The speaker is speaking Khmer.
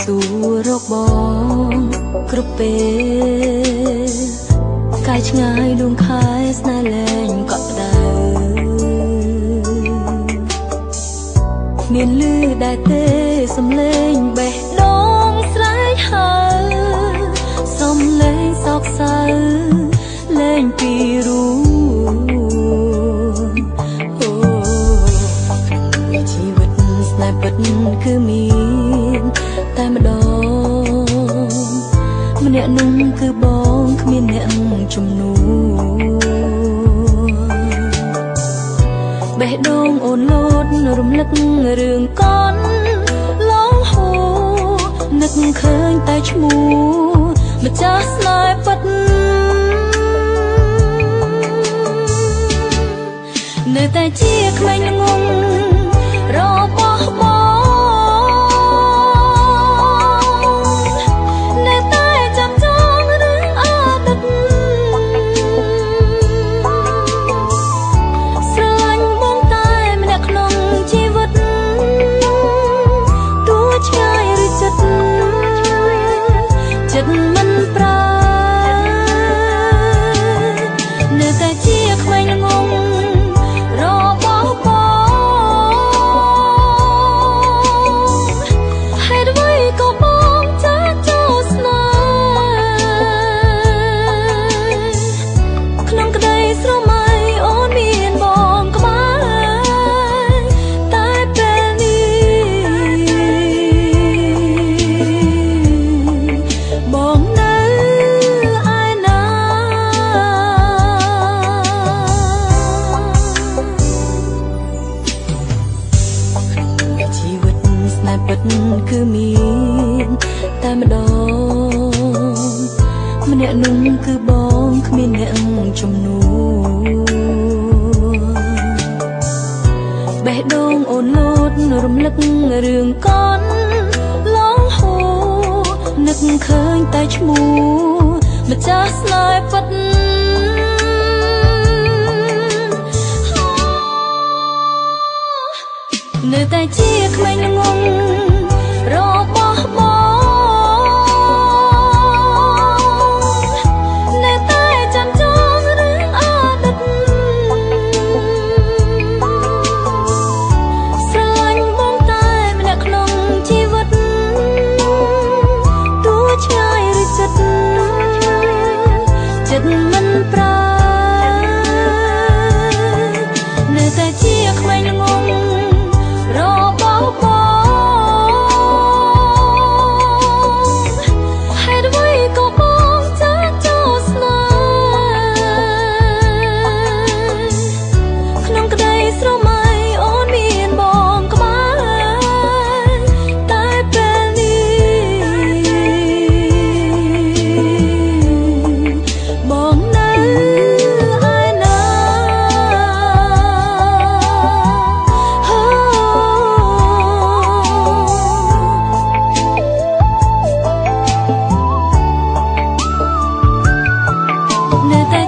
សួររកបងគ្រប់ពេលកាយឆ្ងាយដួងខែស្នេហ៍លែងកក់ក្ដៅមានលឺដែរទេសំឡេងបេះដូងស្រែកហៅសំឡេងសោកសៅលែងពីរូជីវិតស្នេហ៍ពិតគឺមានតែម្ដងម្នាក់នោះគឺបងគ្មានអ្នកជំនួសបេះដូងអូនលោតរំលឹករឿងកូនឡងហូរនឹកឃើញតែឈ្មោះម្ចាស់ស្នេហ៍ពិតនៅតែជាក្មេងល្ងងរបស់បងនៅតែចាំចងរឿងអតីតស្រឡាញ់បងតែម្នាក់ក្នុងជីវិតទោះឆ្ងាយឬចិត្តមិនប្រែនៅតែជាក្មេងល្ងងពិតគឺមានតែម្ដងម្នាក់នោះគឺបងគ្មានអ្នកជំនួសបេះដូងអូនលោតរំលឹករឿងកូនឡងហូរនឹកឃើញតែឈ្មោះម្ចាស់ស្នេហ៍ពិតនៅតែជាក្មេងល្ងងរបស់បងនៅតែចាំចងរឿងអតីតស្រឡាញ់បងតែម្នាក់ក្នុងជីវិតទោះឆ្ងាយឬចិត្តមិនប្រែនៅតែជាក្មេងល្ងងរបស់បងហេតុអ្វីក៏បងចាស់ចូលស្នេហ៍ក្នុងក្តីស្រមៃអូនមានបងក្បែរតែពេលនេះបងនៅឯណានៅតែ